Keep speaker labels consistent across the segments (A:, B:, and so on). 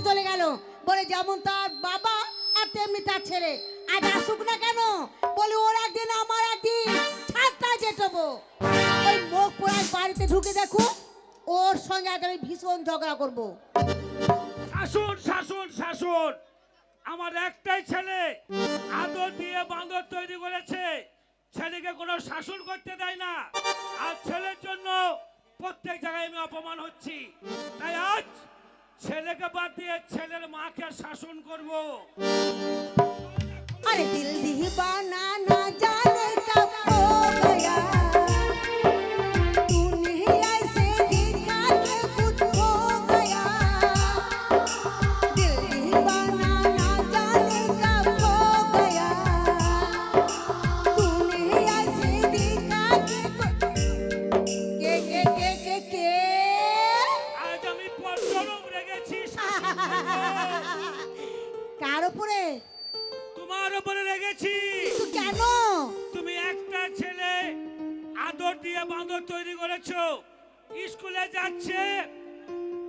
A: চলে গেল, বলে যেমন তার বাবা আর তেমনি তার ছেলে। আজ আসুক না কেন, বলে ওর একদিন আমার একদিন ছাদটা যেটবো। ওই মুখ পোড়ায় বাড়িতে ঢুকে দেখো, ওর সঙ্গে আজ আমি ভীষণ ঝগড়া করবো।
B: শাসন শাসন শাসন, আমার একটাই ছেলে, আদর দিয়ে বাঁদর তৈরি করেছে, ছেলেকে কোনো শাসন করতে দেয় না। আর ছেলের জন্য প্রত্যেক জায়গায় আমি অপমান হচ্ছি, তাই আজ ছেলেকে বাদ দিয়ে ছেলের মাকে শাসন করব।
A: अरे दिल दीवाना ना जाने कब खो गया, तूने ऐसे देखा कि खुद खो गया। दिल दीवाना ना जाने कब खो गया, तूने ऐसे देखा कि के
B: আজ আমি পরচরম রেগেছি,
A: কার উপরে?
B: তোমার উপরে রেগেছি।
A: কিন্তু কেন?
B: তুমি একটা ছেলে আদর দিয়ে বাঁদর তৈরি করেছো, স্কুলে যাচ্ছে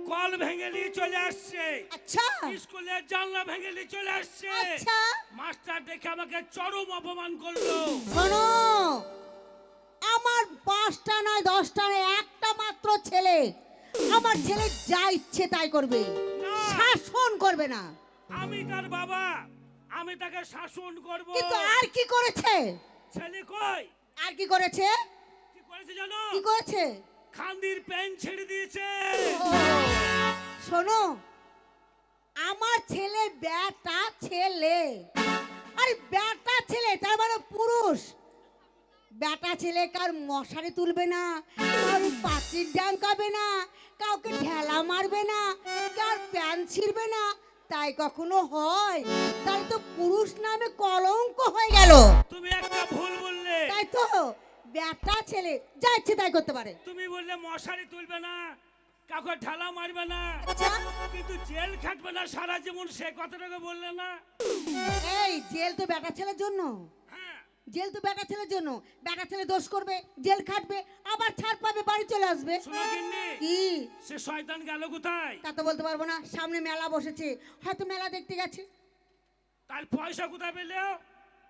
B: কল ভেঙে নিয়ে চলে আসছে,
A: আচ্ছা
B: স্কুলের জানলা ভেঙে নিয়ে চলে আসছে।
A: আচ্ছা
B: মাস্টার দেখে আমাকে চরম অপমান করলো।
A: শোনো, আমার 5টা নয় 10টা নয়, একটা মাত্র ছেলে। আমার ছেলে যা ইচ্ছে তাই করবে,
B: না।
A: শাসন করবে না।
B: আমি তার বাবা, আমি তাকে শাসন করব।
A: কিন্তু আর কি করেছে?
B: ছেলে কই?
A: আর কি করেছে?
B: কি করেছে জানো?
A: কি করেছে?
B: খান্দির প্যান্ট ছেড়ে দিয়েছে।
A: ও, শোনো, আমার ছেলে বেটা ছেলে, আরে বেটা ছেলে তার মানে পুরুষ। বেটা ছেলে কার মশারি তুলবে না, কার পাচির ডাঙ্কাবে না, কাউকে ঢেলা মারবে না, কার প্যান্ট ছিঁড়বে না, তাই কখনো হয়? তাহলে তো পুরুষ নামে কলঙ্ক হয়ে গেল।
B: তুমি একটা ভুল বললে।
A: তাই তো, বেটা ছেলে যা ইচ্ছে তাই করতে পারে।
B: তুমি বললে মশারি তুলবে না, কাউকে ঢালা মারবে না,
A: আচ্ছা,
B: কিন্তু জেল খাটবে না সারা জীবন, সে কথাটাকে বললে না?
A: এই জেল তো বেটা ছেলের জন্য।
B: হ্যাঁ,
A: জেল তো বেটা ছেলের জন্য। বেটা ছেলে দোষ করবে, জেল খাটবে, আবার ছাড় পাবে, বাড়ি চলে আসবে।
B: শোনো গিন্নি,
A: কি?
B: সে শয়তান গেল কোথায়?
A: তা তো বলতে পারবো না, সামনে মেলা বসেছে, হয়তো মেলা দেখতে গেছে।
B: তার পয়সা কোথায় পেলে?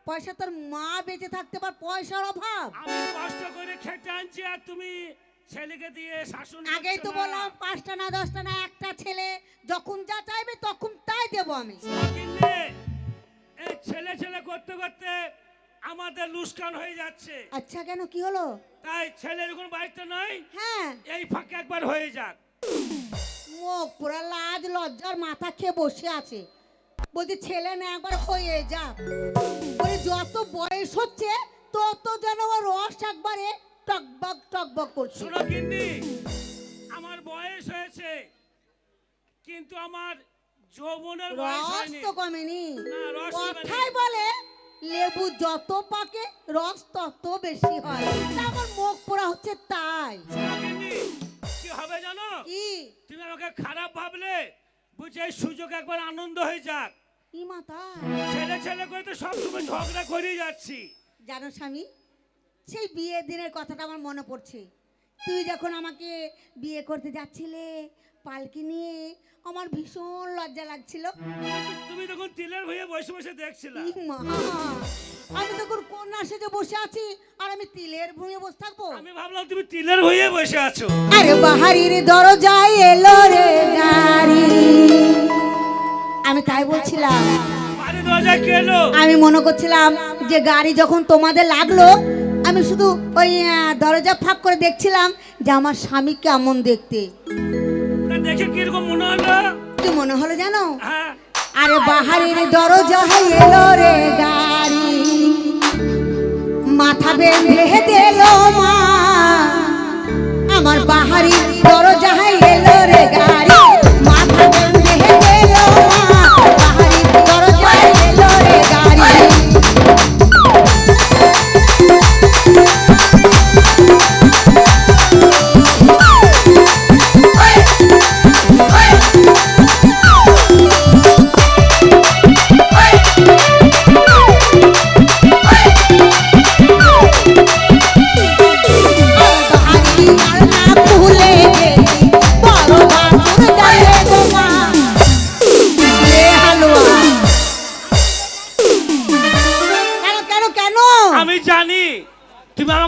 A: পয়সা তোর মা বেঁচে থাকতে পার, পয়সার অভাব।
B: আমি কষ্ট করে খেটে আনছি আর তুমি ছেলেকে দিয়ে শাসন করছো
A: আগেই তো
B: না।
A: বললাম 5টা না 10টা না, একটা ছেলে, যখন যা চাইবে তখন তাই দেবো আমি।
B: শোনো গিন্নি, এই ছেলে ছেলে করতে করতে আমাদের লুস্কান হয়ে যাচ্ছে।
A: আচ্ছা কেন, কি হলো?
B: তাই ছেলে যখন বাড়িতে নয়,
A: হ্যাঁ,
B: এই ফাঁকে একবার হয়ে যাক।
A: মুখ পুরা লাজ লজ্জার মাথা খেয়ে বসে আছে, বলছি ছেলে না একবার হয়ে যাক। বলে যত বয়স হচ্ছে তত যেন ওর রস একবারে টকবক টকবক করছে।
B: শোনো গিন্নি, আমার বয়স হয়েছে, কিন্তু আমার যৌবনের বয়স
A: রস
B: হয়নি।
A: তো কমেনি।
B: না, রস
A: কথাই বলে লেবু যত পাকে রস তত বেশি হয়। তা আমার মুখ পোড়া হচ্ছে তাই।
B: শোনো গিন্নি, কি হবে জানো?
A: কি?
B: তুমি আমাকে খারাপ ভাবলে, বুঝে এই সুযোগ একবার আনন্দ হয়ে যাক।
A: কি মাথা?
B: ছেলে ছেলে করে তো সবসময় ঝগড়া করেই যাচ্ছি।
A: জানো স্বামী, সেই বিয়ের দিনের কথাটা আমার মনে পড়ছে। তুই যখন আমাকে বিয়ে করতে যাচ্ছিলে পালকি নিয়ে, আমার ভীষণ লজ্জা লাগছিল।
B: তুমি তখন তিলের হয়ে বসে বসে দেখছিলা।
A: ই মা, আমি তখন কন্যা সেজে বসে আছি আর আমি তিলের ভুঁয়ে বসে থাকবো?
B: আমি ভাবলাম তুমি তিলের হয়ে বসে আছো।
A: আরে বাহারির দরজায় এলো রে গাড়ি, আমি তাই বলছিলাম।
B: বাড়ি দরজা কে এলো?
A: আমি মনে করছিলাম যে গাড়ি যখন তোমাদের লাগলো, আমি শুধু ওই দরজা ফাঁক করে দেখছিলাম যে আমার স্বামী কেমন দেখতে।
B: তা দেখে কিরকম মনে হলো?
A: কি মনে হলো জানো?
B: হ্যাঁ,
A: আরে বাহারির দরজায় এলো রে গাড়ি, মাথা বেঁধে দিল মা। আমার বাহারির দরজায় এলো রে গাড়ি, মাথা বেঁধে দিল মা। বাহারির দরজায় এলো রে গাড়ি।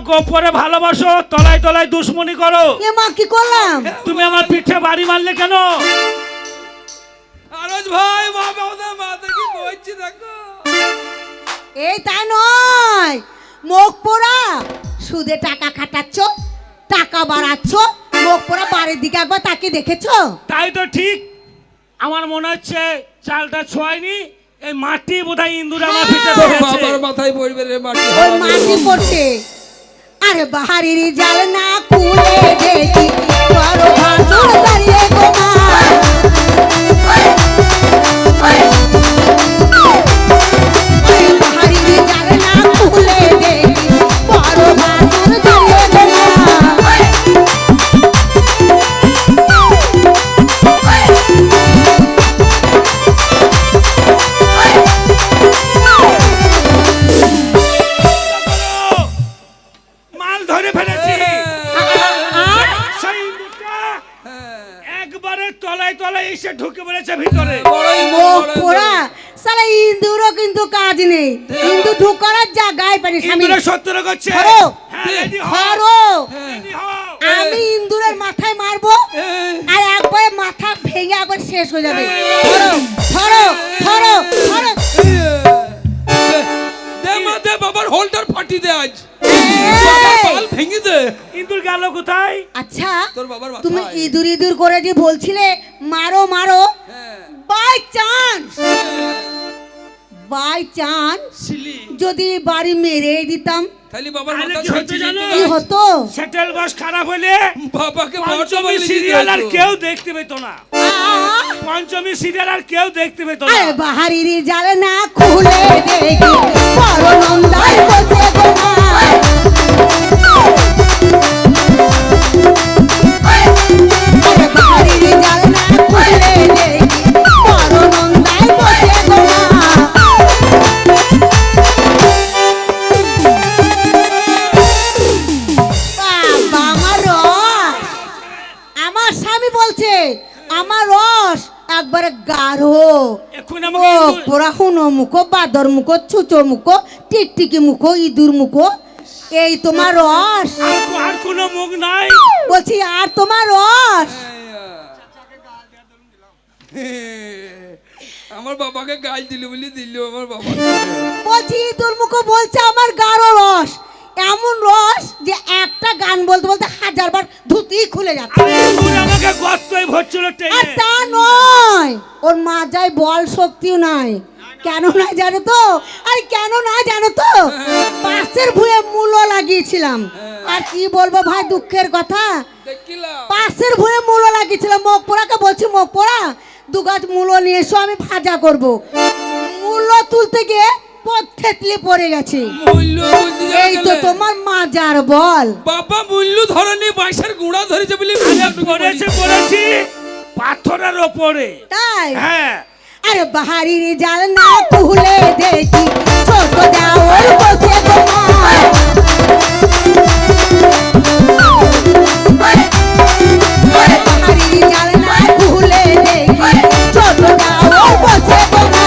B: গোপনে ভালোবাসো, তলায় তলায় দুশ্মনী করো।
A: এ মা কি করলাম?
B: তুমি আমার পিঠে বাড়ি মারলে কেন?
C: আরজ ভাই বাবা ওদের মাথা কি কইছি দেখো।
A: এই তা নয়, মুখ পোড়া সুদে টাকা খাটাচ্ছ, টাকা বাড়াচ্ছ, মুখ পোড়া বাড়ির দিকে একবার তাকে দেখেছো?
B: তাই তো ঠিক। আমার মনে হচ্ছে চালটা ছোঁয়নি, এই মাটি বোধহয় ইন্দুর আমার পিঠে
C: তোর
B: পড়েছে।
C: বাবার মাথায় পড়বে রে মাটি।
A: ওই মাটি পড়ছে। আরে বাহারির জাল না খুলে দেখি বড় ভাসুর দাঁড়িয়ে গো মা। আরে বাহারির জাল না খুলে দেখি বড় ভাসুর দাঁড়িয়ে গো মা।
B: মাল ধরে ফেলেছি। সেই ইন্দুরটা একবারে তলায় তলায় এসে ঢুকে পড়েছে ভিতরে।
C: বড়ই
A: মুখ পোড়া সালা ইন্দুরও কিন্তু কাজ নেই, ইন্দু ঢুকার জায়গায় পারি স্বামী।
B: ইন্দুরে সত্তর করছে।
A: ধরো।
B: হ্যাঁ, ready হও,
A: ধরো,
B: ready হও।
A: আমি ইন্দুরের মাথায় মারবো আর একবারে মাথা ভেঙে একবার শেষ হয়ে যাবে। ধরো ধরো ধরো।
C: দে মা দে বাবার হোল্ডার ফাটি দে আজ।
A: এই!
C: বাবার পাল ভেঙে দে।
B: ইন্দুর গেল কোথায়?
A: আচ্ছা
C: তোর বাবার
A: তুমি
C: মাথায়।
A: ইঁদুর ইঁদুর করে যে বলছিলে মারো মারো, বাই চান্স
C: সিলি
A: যদি বাড়ি মেরে দিতাম
C: খালি বাবার
B: তাহলে
C: মাথা
B: কি হতো
C: ছিঁড়ে
B: জানো?
A: কি হতো?
B: সেটেল বাস খারাপ হলে
C: বাবাকে
B: পঞ্চমী
C: বড়
B: সিরিয়াল আর কেউ দেখতে পেত না।
A: আহ!
B: পঞ্চমী সিরিয়াল আর কেউ দেখতে পেত না।
A: আরে বাহারির জাল না খুলে দেখি বড় নন্দাই বসে গো মা। আরে বাহারির জাল না খুলে দেখি বড় নন্দাই বসে গো মা। বাবা, আমার রস, আমার স্বামী বলছে আমার রস একবারে গাঢ়।
B: এখন আমাকে
A: মুখ
B: ইন্দুর-
A: পোড়া হুনো মুখো, বাদর মুখো, ছুচো মুখো, টিকটিকি মুখো, ইঁদুর মুখো, এই তোমার রস।
B: আর কোনো মুখ নাই।
A: বলছি আর তোমার রস।
C: আমার বাবাকে গাল দিল বলে দিল আমার বাবা।
A: বলছি ইঁদুর মুখো বলছে আমার গাঢ় রস, এমন রস যে একটা গান বলতে বলতে 1000 বার ধুতি খুলে যাচ্ছে।
B: আরে ইন্দুর আমাকে গর্তই ভরছিল
A: আর
B: টেনে।
A: তা নয়, ওর মাজায় বল শক্তিও নাই। কেন না জানো তো? আরে কেন না জানো তো? পাশের ভুঁয়ে মূলো লাগিয়েছিলাম। আর কি বলবো ভাই, দুঃখের কথা,
C: দেখিলাম
A: পাশের ভুঁয়ে মূলো লাগিয়েছিলাম। মুখ পোড়াকে বলছি মুখ পোড়া 2 গাছ মূলো নিয়ে এসো, আমি ভাজা করব। মূলো তুলতে গিয়ে থেতলে পড়ে গেছে।
C: মূল্য বুঝতে
A: এই তো
C: গেলে।
A: তোমার মাজার বল।
C: বাবা মূল্য ধরনি বাঁশের গুঁড়া ধরেছে বলে
B: পড়েছে পড়েছি পাথরের ওপরে।
A: তাই?
B: হ্যাঁ,
A: আরে বাহারির জাল না খুলে দেখি ছোট দেওয়াল বসে গো মা। আরে বাহারির জাল না খুলে দেখি ছোট দেওয়াল বসে গো মা।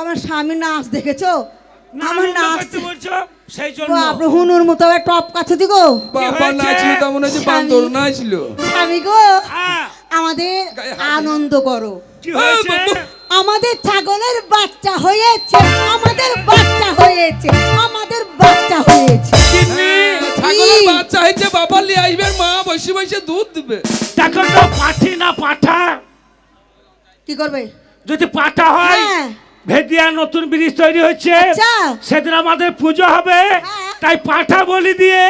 A: আমার স্বামী নাচ দেখেছো? আমার নাচ
B: সেই জন্য
A: বাপরে হুনুর মতো টপ কাছে দিগো।
C: বাবা নাচলো তেমন হচ্ছে বান্দর নাচলো।
A: স্বামী গো,
B: হ্যাঁ,
A: আমাদের
C: গায়ে হাত দিলে।
A: আনন্দ করো।
B: কি হয়েছে?
C: বাবু।
A: আমাদের ছাগলের বাচ্চা হয়েছে, আমাদের বাচ্চা হয়েছে, আমাদের বাচ্চা হয়েছে।
B: গিন্নি,
C: ছাগলের বাচ্চা হয়েছে, বাবা নিয়ে আসবে, মা বসে বসে দুধ দিবে।
B: দেখো তো পাঠি না পাঠা।
A: কি করবে?
B: যদি পাঠা হয়,
A: হ্যাঁ।
B: ভেদিয়া নতুন ব্রিজ তৈরি হচ্ছে,
A: আচ্ছা।
B: সেদিন আমাদের পুজো হবে।
A: হ্যাঁ।
B: তাই পাঠা বলি দিয়ে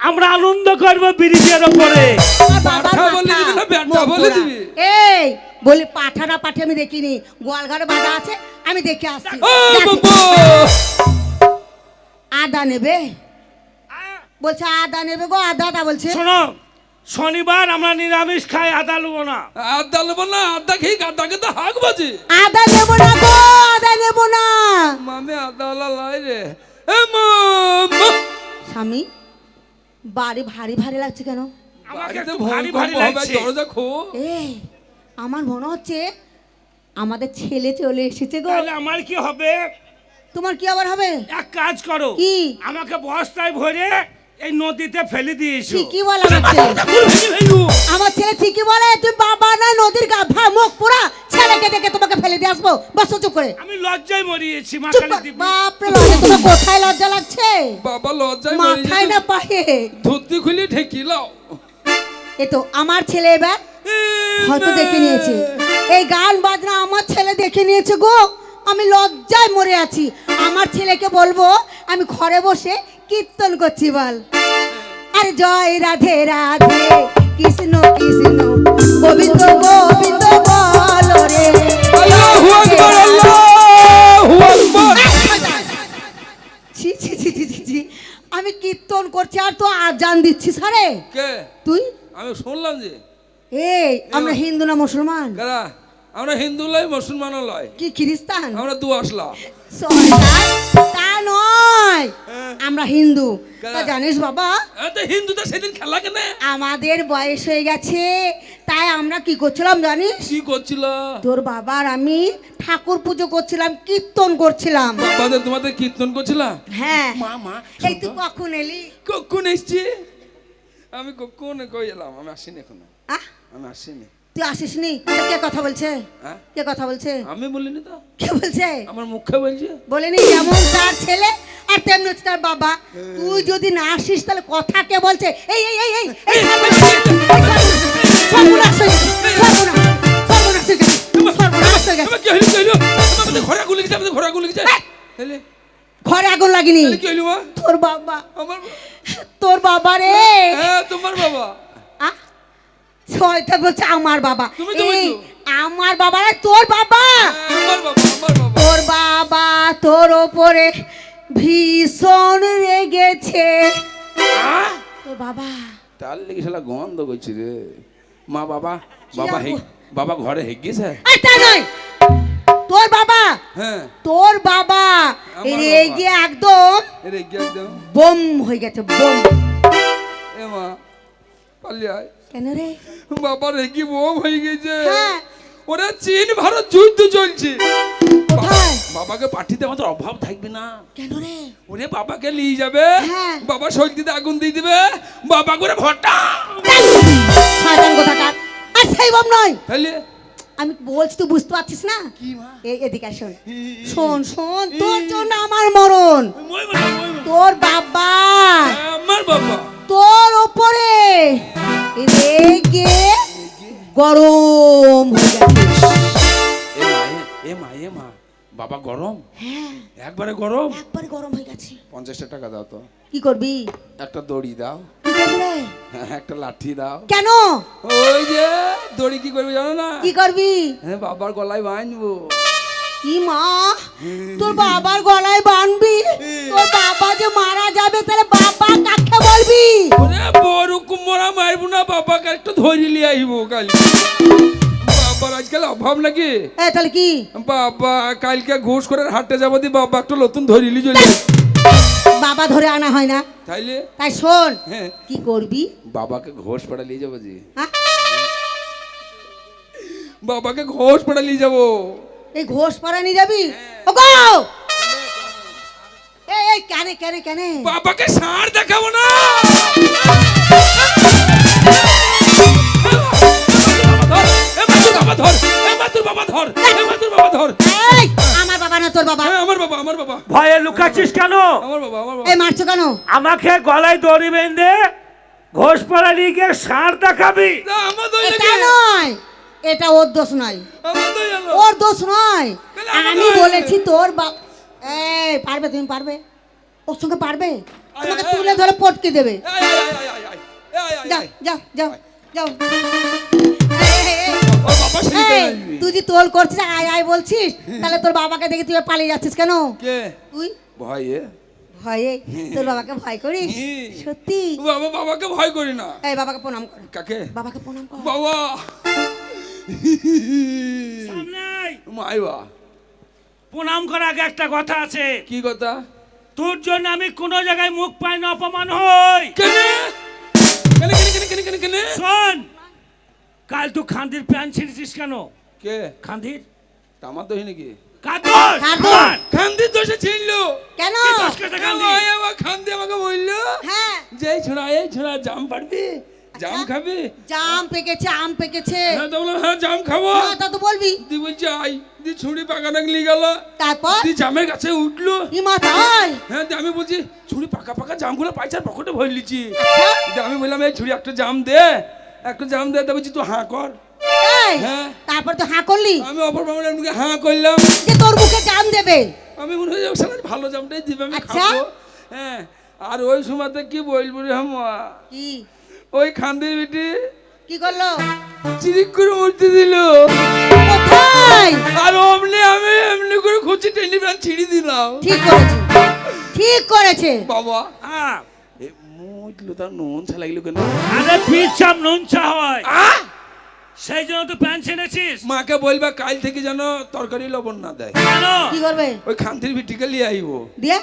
B: আমরা আনন্দ করবো ব্রিজের ওপরে।
A: আর বাবার
C: পাঠা বলে
A: মাথা,
C: দিবি না ব্যাটা
A: মুখ
C: বলে
A: পোড়া।
C: দিবি?
A: এই বলি পাঠা না পাঠা আমি দেখিনি, গোয়ালঘরে বাঁধা আছে, আমি দেখে আসছি।
C: ও
A: যাচ্ছি।
C: বাবা,
A: আদা নেবে? বলছে আদা নেবে গো, আদাটা বলছে।
B: শোনো, শনিবার আমরা নিরামিষ খাই, আদা নেবো না।
C: আদা নেবো না, আদা খেয়ে গাদাকে তো হাঁক বাজে।
A: আদা নেবো না গো, আদা নেবো না।
C: মামে আদাওয়ালা লাই রে। এ মা,
A: স্বামী, বাড়ি ভারী ভারী লাগছে কেন?
B: আমাকে
C: বাড়িতে
B: একটু ভারী ভারী
C: ভূমিকম্প হবে,
B: লাগছে।
C: দরজা খো।
A: এই আমার মনে হচ্ছে আমাদের ছেলে চলে এসেছে গো।
B: তাহলে আমার কি হবে?
A: তোমার কি আবার হবে?
B: এক কাজ করো,
A: কি?
B: আমাকে বস্তায় ভরে এই নদীতে ফেলে দিয়েছো।
A: ঠিকই বলে আমার ছেলে, আমার ছেলে ঠিকই বলে। তুমি বাবা না নদীর গাভা, মুখ পোড়া ছেলেকে দেখে তোমাকে ফেলে দিয়ে আসবো। বস চুপ করে,
B: আমি লজ্জায় মরিয়েছি মা
A: চুপ
B: কালী
A: কর।
B: দিব্যি।
A: বাপরে লজ্জা, তোমার কোথায় লজ্জা লাগছে?
C: বাবা লজ্জায় মরে
A: মাথায় না পায়ে?
C: ধুতি খুলে ঢেকি লাও।
A: এ তো আমার ছেলে এবার হয়তো দেখে নিয়েছে, এই গান বাজনা আমার ছেলে দেখে নিয়েছে গো। আমি লজ্জায় মরে আছি। আমার ছেলেকে বলবো আমি ঘরে বসে কীর্তন করছি বল। আরে জয় রাধে রাধে, কৃষ্ণ কৃষ্ণ, গোবিন্দ গোবিন্দ বলো রে।
C: আল্লাহু আকবার, আল্লাহু আকবার।
A: ছি ছি ছি ছি ছি ছি। আমি কীর্তন করছি আর তো আজান দিচ্ছিস আরে
C: কে?
A: তুই?
C: আমি শুনলাম যে
A: এই আমরা হিন্দু না মুসলমান?
C: কারা? আমরা হিন্দু লয়, মুসলমান লয়,
A: কি খ্রিস্টান?
C: আমরা দু আসলা।
A: সরকার তা নয়, আমরা হিন্দু। তা
C: কারা?
A: জানিস বাবা,
C: তো হিন্দুটা সেদিন খেলা কেন?
A: আমাদের বয়স হয়ে গেছে, তাই আমরা কি করছিলাম জানিস?
C: কি করছিল?
A: তোর বাবার আমি ঠাকুর পুজো করছিলাম, কীর্তন করছিলাম।
C: বাবাদের তোমাদের কীর্তন করছিলা?
A: হ্যাঁ।
C: মা মা
A: এই তুই কখন এলি?
C: কখন এসছি? আমি কখন কই এলাম? আমি আসিনি এখনো,
A: আহ,
C: আমি আসিনি।
A: তুই আসিসনি? তা কে কথা বলছে?
C: হ্যাঁ?
A: কে কথা বলছে?
C: আমি বলিনি তো,
A: কে বলছে?
C: আমার মুখে বলছে।
A: বলেনি যেমন তার ছেলে আর তেমনি হচ্ছে তার বাবা। তুই যদি না আসিস তাহলে কথা কে বলছে? এই এই এই এই এই সর্বনাশ, সর্বনাশ হয়ে গেছে, সর্বনাশ, সর্বনাশ হয়ে গেছে, সর্বনাশ হয়ে গেছে।
C: আমার কি হইলো? কি হইলো? আমাদের ঘোড়া গুলি গেছে, আমাদের ঘোড়া গুলি গেছে। তাহলে
A: ঘরে আগুন লাগিনি?
C: তাহলে কি হইলো মা?
A: তোর বাবা,
C: আমার
A: তোর বাবা রে।
C: হ্যাঁ, তোমার বাবা।
A: আহ, শয়তান বলছে আমার বাবা।
C: তুমি তো
A: এই
C: বলছো।
A: আমার বাবা রে, তোর বাবা।
C: হ্যাঁ, আমার বাবা, আমার বাবা।
A: তোর বাবা তোর ওপরে ভীষণ রেগেছে।
B: আহ?
A: তোর বাবা
C: তার লেগে শালা গন্ধ করছি রে। মা বাবা,
A: কি
C: বাবা
A: আবু?
C: বাবা ঘরে হেগেছে।
A: আর তা নয়, তোর বাবা,
C: হ্যাঁ,
A: তোর বাবা
C: আমার
A: রেগে একদম
C: রে গিয়ে একদম।
A: বোম হয়ে গেছে, বোম।
C: এ মা, পালিয়ে আয়।
A: কেন রে?
C: বাবা রেগি বোম হয়ে গেছে।
A: হ্যাঁ।
C: ওরা চীন ভারত যুদ্ধ চলছে।
A: কোথায়?
C: বাবাকে পাঠিতে আমাদের অভাব থাকবে না।
A: কেন রে?
C: ওরে বাবাকে নিয়ে যাবে,
A: হ্যাঁ।
C: বাবা শক্তিতে আগুন দিয়ে দিবে, বাবা করে ভটা।
A: শয়তান কোথাকার। আর সেই বোম নয়,
C: তাহলে
A: আমি বলছি তুই বুঝতে পারছিস না?
C: কি মা?
A: এদিকে আয়, শোন শোন শোন, তোর জন্য আমার মরণ।
C: মই বলো, মই বলো।
A: তোর বাবা
C: আমার বাবা
A: তোর ওপরে রেগে গরম হয়ে গেছে।
C: এ মা, এ মা, বাবা গরম,
A: হ্যাঁ,
C: একবারে গরম।
A: একবারে গরম হয়ে গেছে।
C: 50 টাকা দাও তো,
A: কি করবি?
C: একটা দড়ি দাও,
A: কি করবি রে?
C: একটা লাঠি দাও।
A: কেন?
C: ওই যে দড়ি কি করবি জানো না?
A: কি করবি?
C: হ্যাঁ, বাবার গলায় বাঁধবো।
A: কি মা, তোর বাবার গলায় বাঁধবি? তোর বাবা যে মারা যাবে তাহলে বাবা কাকে বলবি?
C: ওরে বড় কুমড়া মারবো না, বাবাকে একটা ধরি লিয়ে আইবো কাল। বাবার আজকাল অভাব নাকি?
A: তাহলে কি?
C: বাবা কালকে ঘুষ করে হাটে যাবো দি, বাবা একটা নতুন ধরিলি চলে।
A: বাবা ধরে আনা হয় না।
C: তাইলে
A: তাই শোন,
C: হ্যাঁ,
A: কি করবি?
C: বাবাকে ঘোষ পাড়া নিয়ে যাবো জি,
A: হ্যাঁ?
C: বাবাকে ঘোষ পাড়া নিয়ে যাবো।
A: এই ঘোষ পাড়া নিয়ে যাবি? ওগো, এই কেন কেন কেন?
C: বাবাকে ষাঁড় দেখাবো না।
A: তোর বাবা?
C: হ্যাঁ আমার বাবা, আমার বাবা,
B: ভয়ে লুকাচ্ছিস কেন?
C: আমার বাবা, আমার বাবা।
A: এই মারছো কেন?
B: আমাকে গলায় দড়ি বেঁধে ঘোষপাড়া নিয়ে গিয়ে ষাঁড় দেখাবি?
C: না, আমার দই
A: এটা
C: লাগে।
A: নয়, এটা ওর দোষ নয়,
C: আমার দই হলো।
A: ওর দোষ নয়।
C: তাহলে আমার
A: আমি
C: দোষ।
A: বলেছি তোর বাপ। এই পারবে, তুমি পারবে? ওর সঙ্গে পারবে? তোমাকে
C: আয়,
A: তুলে
C: আয়।
A: ধরে পটকে দেবে।
C: এই, এই, এই, এই, এই, এই, এই,
A: যাও
C: এই।
A: যাও যাও যাও। এই, এই, এই,
C: ওর বাবা শিখতে
A: এই,
C: আসবি।
A: তুই যে তোল করছিস, আয় আয় বলছিস, তাহলে তোর বাবাকে দেখে তুই পালিয়ে যাচ্ছিস কেন?
C: কে?
A: তুই
C: ভয়ে।
A: ভয়ে? তোর বাবাকে ভয় করিস?
C: হুম।
A: সত্যি?
C: বাবা, বাবাকে ভয় করি না।
A: এই বাবাকে প্রণাম কর,
C: কাকে?
A: বাবাকে প্রণাম কর।
C: বাবা।
B: সামনে আয়।
C: মাইবা।
B: প্রণাম করার আগে একটা কথা আছে।
C: কি কথা?
B: তোর জন্য আমি কোনো জায়গায় মুখ পাই না, অপমান হই।
C: কেনে? কেনে, কেনে, কেনে, কেনে, কেনে, কেনে?
B: শোন, কাল তুই খান্দির প্যান্ট ছিঁড়েছিস কেন?
C: কে?
B: খান্দির
C: আমার দই নাকি?
B: কাদর
A: কার দোষ?
C: খান্দি দোষে ছিনলো।
A: কেন?
B: কি দোষ করেছে কান্দি?
C: ওই আমার খান্দি আমাকে বললো
A: হ্যাঁ,
C: যে এই ছোড়া জাম পারবি, জাম
A: আচ্ছা।
C: খাবি?
A: জাম পেকেছে, আম পেকেছে।
C: হ্যাঁ তো বললাম হ্যাঁ জাম খাবো।
A: হ্যাঁ, তা তো বলবি।
C: দি বলছে আই, দি ছুরি পাকা নাগলি গেল,
A: তারপর
C: দি জামের কাছে উঠলো।
A: ই মাথায়।
C: হ্যাঁ দি আমি বলছি ছুরি পাকা পাকা জামগুলো পাইছে আর পকেটে ভরে লিছি।
A: আচ্ছা,
C: দি আমি বললাম এই ছুরি একটা জাম দে, একটা জাম দে। তা বলছি তুই হাঁ কর।
A: এই,
C: হ্যাঁ।
A: তারপর তো হাঁ করলি
C: আমি অপর বাবার এমনি হাঁ করলাম।
A: যে তোর মুখে জাম দেবে।
C: আমি মনে হয় শালা ভালো জামটাই দিবে, আমি
A: আচ্ছা।
C: খাবো। হ্যাঁ, আর ওই সময়তে কি বলবো রে হামা,
A: কি
C: ওই খান্দির বেটি
A: কি করলো?
C: চিরিক করে মরতে দিল।
A: কোথায়?
C: আর অমনি আমি এমনি করে খুঁজে টেনে প্যান ছিঁড়ি দিলাম।
A: ঠিক করেছে, ঠিক করেছে।
C: বাবা
B: হ্যাঁ,
C: এ মুটলো তার নুন ছা লাগলো কেন?
B: আরে পিছাম নুনচা হয়,
C: আহ!
B: সেই জন্য তুই প্যান্ট ছিঁড়েছিস।
C: মাকে বলবা কাল থেকে যেন তরকারি লবণ না দেয়।
B: কেন?
A: কি করবে?
C: ওই খান্তির বিটিকে লিয়ে আইবো।
A: দিয়ে